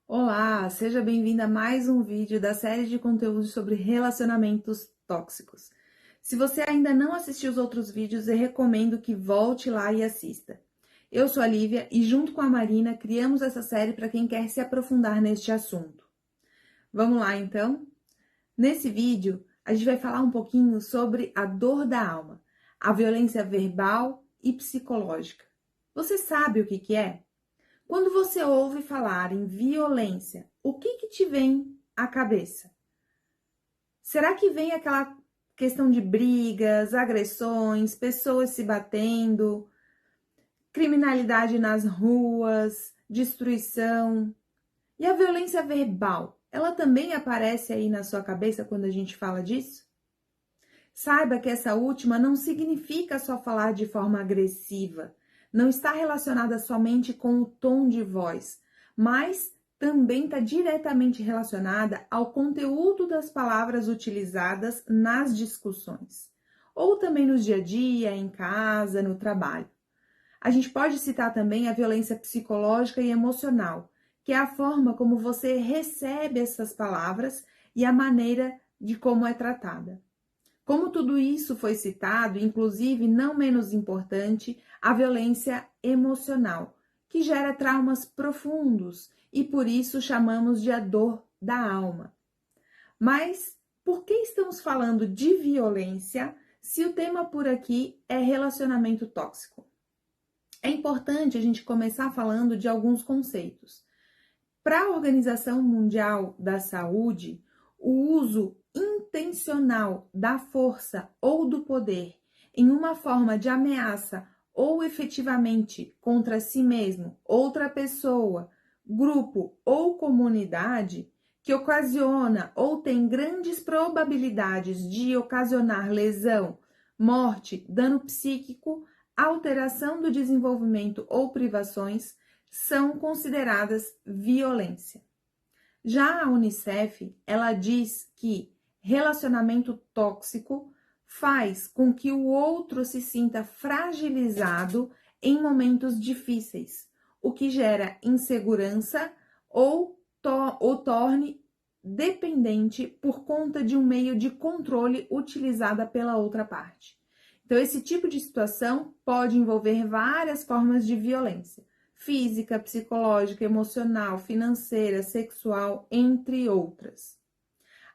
Olá, seja bem-vinda a mais um vídeo da série de conteúdos sobre relacionamentos tóxicos. Se você ainda não assistiu os outros vídeos, eu recomendo que volte lá e assista. Eu sou a Lívia e junto com a Marina criamos essa série para quem quer se aprofundar neste assunto. Vamos lá então? Nesse vídeo, a gente vai falar um pouquinho sobre a dor da alma, a violência verbal e psicológica. Você sabe o que é? Quando você ouve falar em violência, o que te vem à cabeça? Será que vem aquela questão de brigas, agressões, pessoas se batendo, criminalidade nas ruas, destruição? E a violência verbal, ela também aparece aí na sua cabeça quando a gente fala disso? Saiba que essa última não significa só falar de forma agressiva, não está relacionada somente com o tom de voz, mas também está diretamente relacionada ao conteúdo das palavras utilizadas nas discussões, ou também no dia a dia, em casa, no trabalho. A gente pode citar também a violência psicológica e emocional, que é a forma como você recebe essas palavras e a maneira de como é tratada. Como tudo isso foi citado, inclusive, não menos importante, a violência emocional, que gera traumas profundos e por isso chamamos de a dor da alma. Mas por que estamos falando de violência se o tema por aqui é relacionamento tóxico? É importante a gente começar falando de alguns conceitos. Para a Organização Mundial da Saúde, o uso intencional da força ou do poder em uma forma de ameaça ou efetivamente contra si mesmo, outra pessoa, grupo ou comunidade que ocasiona ou tem grandes probabilidades de ocasionar lesão, morte, dano psíquico, alteração do desenvolvimento ou privações, são consideradas violência. Já a Unicef, ela diz que relacionamento tóxico faz com que o outro se sinta fragilizado em momentos difíceis, o que gera insegurança ou o torne dependente por conta de um meio de controle utilizada pela outra parte. Então, esse tipo de situação pode envolver várias formas de violência física, psicológica, emocional, financeira, sexual, entre outras.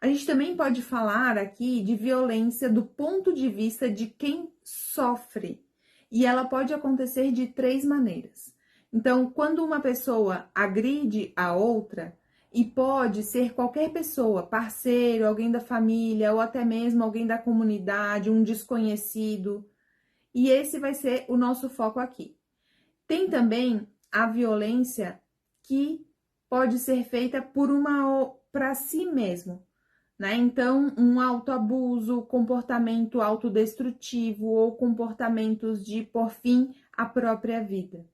A gente também pode falar aqui de violência do ponto de vista de quem sofre, e ela pode acontecer de três maneiras. Então, quando uma pessoa agride a outra, e pode ser qualquer pessoa, parceiro, alguém da família, ou até mesmo alguém da comunidade, um desconhecido, e esse vai ser o nosso foco aqui. Tem também a violência que pode ser feita para si mesmo, né? Então, um autoabuso, comportamento autodestrutivo ou comportamentos de por fim a própria vida.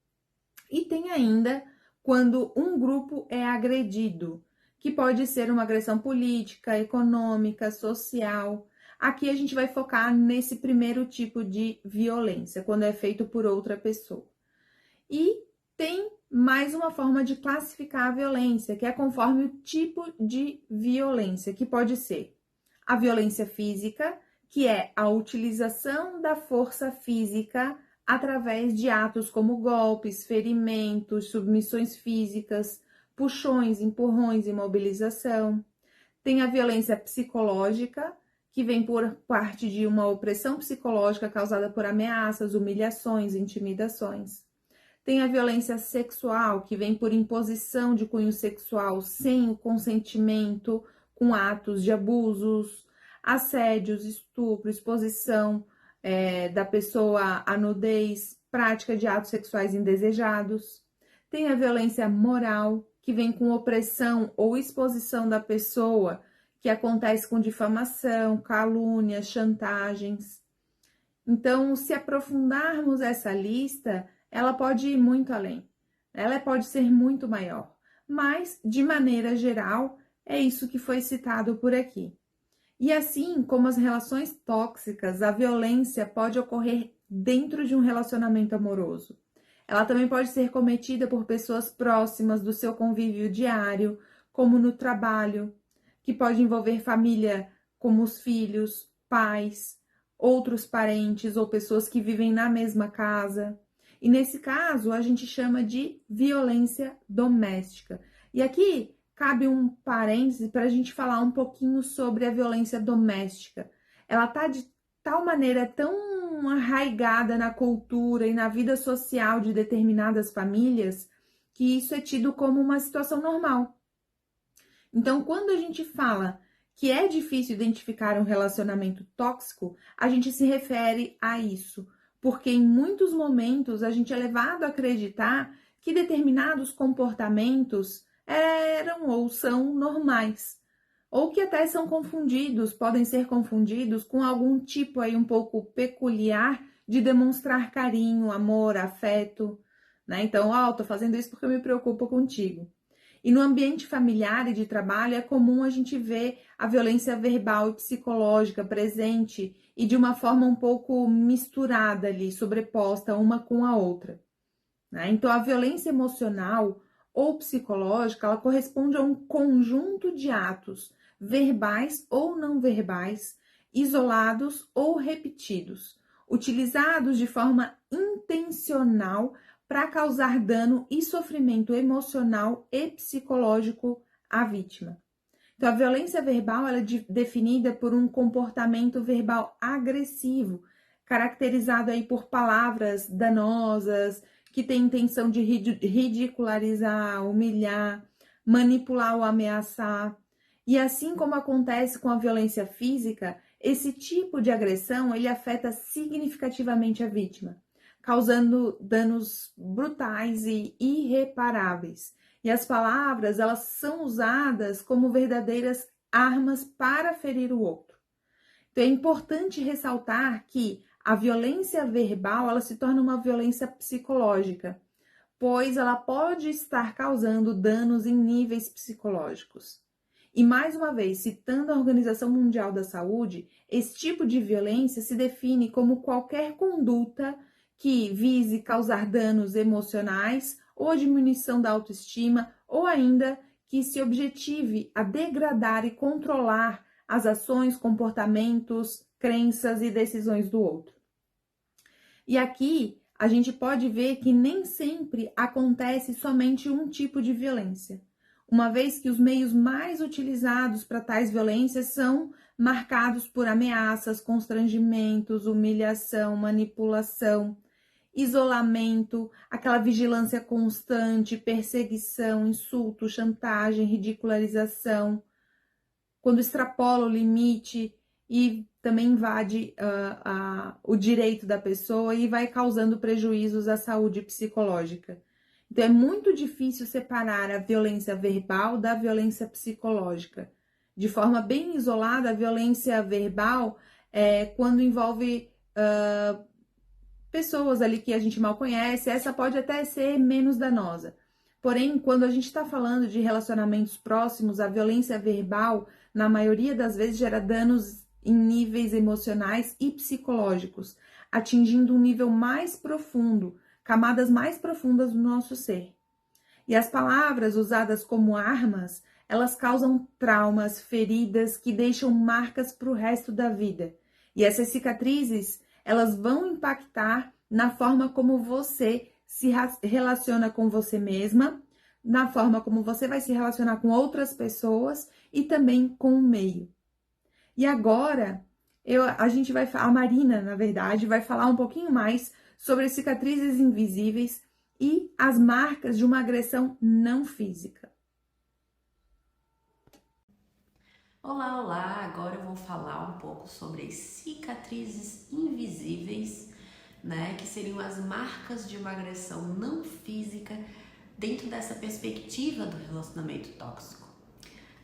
E tem ainda quando um grupo é agredido, que pode ser uma agressão política, econômica, social. Aqui a gente vai focar nesse primeiro tipo de violência, quando é feito por outra pessoa. E tem mais uma forma de classificar a violência, que é conforme o tipo de violência, que pode ser a violência física, que é a utilização da força física através de atos como golpes, ferimentos, submissões físicas, puxões, empurrões, imobilização. Tem a violência psicológica, que vem por parte de uma opressão psicológica causada por ameaças, humilhações, intimidações. Tem a violência sexual, que vem por imposição de cunho sexual sem o consentimento, com atos de abusos, assédios, estupro, exposição da pessoa à nudez, prática de atos sexuais indesejados. Tem a violência moral, que vem com opressão ou exposição da pessoa, que acontece com difamação, calúnias, chantagens. Então, se aprofundarmos essa lista, ela pode ir muito além, ela pode ser muito maior, mas, de maneira geral, é isso que foi citado por aqui. E assim como as relações tóxicas, a violência pode ocorrer dentro de um relacionamento amoroso. Ela também pode ser cometida por pessoas próximas do seu convívio diário, como no trabalho, que pode envolver família, como os filhos, pais, outros parentes ou pessoas que vivem na mesma casa. E nesse caso, a gente chama de violência doméstica. E aqui cabe um parêntese para a gente falar um pouquinho sobre a violência doméstica. Ela está de tal maneira tão arraigada na cultura e na vida social de determinadas famílias que isso é tido como uma situação normal. Então, quando a gente fala que é difícil identificar um relacionamento tóxico, a gente se refere a isso, porque em muitos momentos a gente é levado a acreditar que determinados comportamentos eram ou são normais, ou que até são confundidos, podem ser confundidos com algum tipo aí um pouco peculiar de demonstrar carinho, amor, afeto, né? Então, tô fazendo isso porque eu me preocupo contigo. E no ambiente familiar e de trabalho é comum a gente ver a violência verbal e psicológica presente e de uma forma um pouco misturada ali, sobreposta uma com a outra, né? Então, a violência emocional ou psicológica, ela corresponde a um conjunto de atos verbais ou não verbais, isolados ou repetidos, utilizados de forma intencional para causar dano e sofrimento emocional e psicológico à vítima. Então, a violência verbal ela é definida por um comportamento verbal agressivo, caracterizado aí por palavras danosas, que tem intenção de ridicularizar, humilhar, manipular ou ameaçar. E assim como acontece com a violência física, esse tipo de agressão ele afeta significativamente a vítima, causando danos brutais e irreparáveis. E as palavras, elas são usadas como verdadeiras armas para ferir o outro. Então é importante ressaltar que a violência verbal, ela se torna uma violência psicológica, pois ela pode estar causando danos em níveis psicológicos. E mais uma vez, citando a Organização Mundial da Saúde, esse tipo de violência se define como qualquer conduta que vise causar danos emocionais ou a diminuição da autoestima, ou ainda que se objetive a degradar e controlar as ações, comportamentos, crenças e decisões do outro. E aqui a gente pode ver que nem sempre acontece somente um tipo de violência, uma vez que os meios mais utilizados para tais violências são marcados por ameaças, constrangimentos, humilhação, manipulação, isolamento, aquela vigilância constante, perseguição, insulto, chantagem, ridicularização, quando extrapola o limite e também invade o direito da pessoa e vai causando prejuízos à saúde psicológica. Então, é muito difícil separar a violência verbal da violência psicológica. De forma bem isolada, a violência verbal é quando envolve pessoas ali que a gente mal conhece, essa pode até ser menos danosa. Porém, quando a gente está falando de relacionamentos próximos, a violência verbal, na maioria das vezes, gera danos em níveis emocionais e psicológicos, atingindo um nível mais profundo, camadas mais profundas do nosso ser. E as palavras usadas como armas, elas causam traumas, feridas que deixam marcas para o resto da vida. E essas cicatrizes, elas vão impactar na forma como você se relaciona com você mesma, na forma como você vai se relacionar com outras pessoas e também com o meio. E agora, a Marina, na verdade, vai falar um pouquinho mais sobre as cicatrizes invisíveis e as marcas de uma agressão não física. Olá, olá! Agora eu vou falar um pouco sobre as cicatrizes invisíveis, né? Que seriam as marcas de uma agressão não física dentro dessa perspectiva do relacionamento tóxico.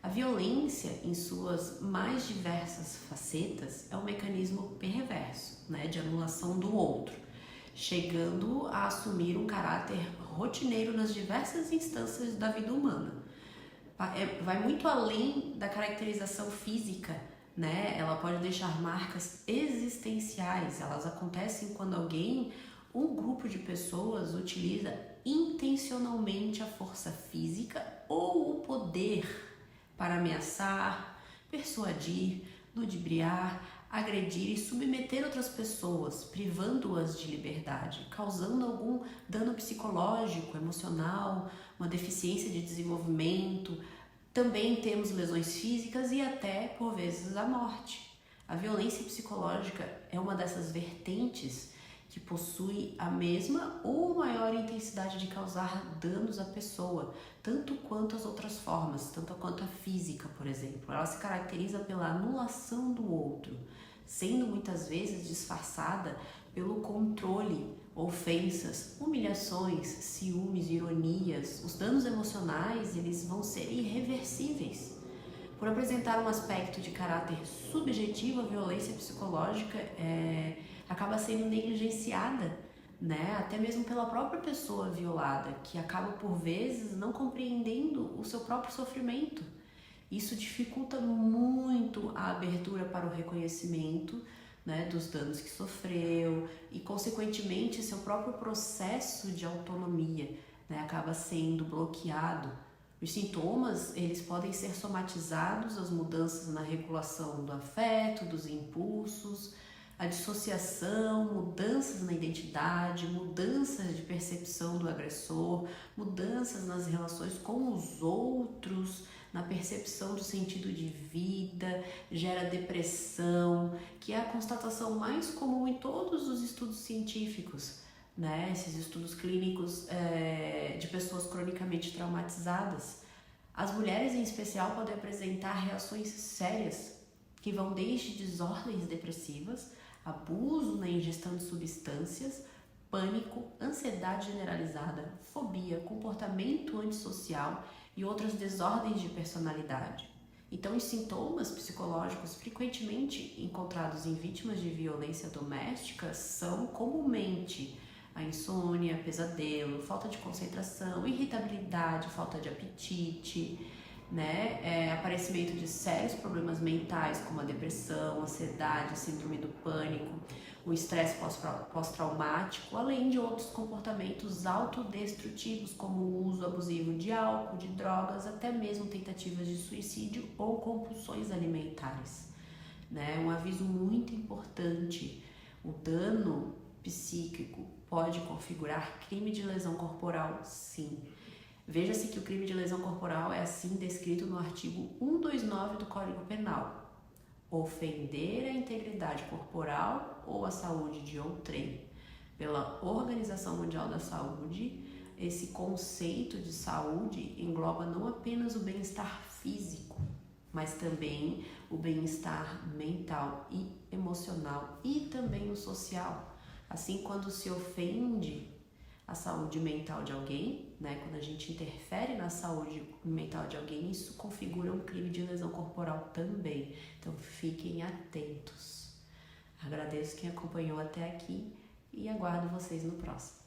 A violência, em suas mais diversas facetas, é um mecanismo perverso, né? De anulação do outro, chegando a assumir um caráter rotineiro nas diversas instâncias da vida humana. Vai muito além da caracterização física, né? Ela pode deixar marcas existenciais, elas acontecem quando alguém um grupo de pessoas utiliza intencionalmente a força física ou o poder para ameaçar, persuadir, ludibriar, agredir e submeter outras pessoas, privando-as de liberdade, causando algum dano psicológico, emocional, uma deficiência de desenvolvimento. Também temos lesões físicas e até, por vezes, a morte. A violência psicológica é uma dessas vertentes que possui a mesma ou maior intensidade de causar danos à pessoa, tanto quanto as outras formas, tanto quanto a física, por exemplo. Ela se caracteriza pela anulação do outro, sendo muitas vezes disfarçada pelo controle, ofensas, humilhações, ciúmes, ironias. Os danos emocionais, eles vão ser irreversíveis. Por apresentar um aspecto de caráter subjetivo, a violência psicológica acaba sendo negligenciada, né? Até mesmo pela própria pessoa violada, que acaba por vezes não compreendendo o seu próprio sofrimento. Isso dificulta muito a abertura para o reconhecimento, né, dos danos que sofreu e, consequentemente, seu próprio processo de autonomia, né, acaba sendo bloqueado. Os sintomas, eles podem ser somatizados, as mudanças na regulação do afeto, dos impulsos, a dissociação, mudanças na identidade, mudanças de percepção do agressor, mudanças nas relações com os outros, na percepção do sentido de vida, gera depressão, que é a constatação mais comum em todos os estudos científicos, né? Esses estudos clínicos de pessoas cronicamente traumatizadas. As mulheres, em especial, podem apresentar reações sérias, que vão desde desordens depressivas, abuso na ingestão de substâncias, pânico, ansiedade generalizada, fobia, comportamento antissocial e outras desordens de personalidade. Então, os sintomas psicológicos frequentemente encontrados em vítimas de violência doméstica são comumente a insônia, pesadelo, falta de concentração, irritabilidade, falta de apetite, né? Aparecimento de sérios problemas mentais como a depressão, ansiedade, síndrome do pânico, o estresse pós-traumático, além de outros comportamentos autodestrutivos como o uso abusivo de álcool, de drogas, até mesmo tentativas de suicídio ou compulsões alimentares, né? Um aviso muito importante: o dano psíquico pode configurar crime de lesão corporal, sim. Veja-se que o crime de lesão corporal é assim descrito no artigo 129 do Código Penal: ofender a integridade corporal ou a saúde de outrem. Pela Organização Mundial da Saúde, esse conceito de saúde engloba não apenas o bem-estar físico, mas também o bem-estar mental e emocional e também o social. Assim, quando se ofende a saúde mental de alguém, né, quando a gente interfere na saúde mental de alguém, isso configura um crime de lesão corporal também. Então, fiquem atentos. Agradeço quem acompanhou até aqui e aguardo vocês no próximo.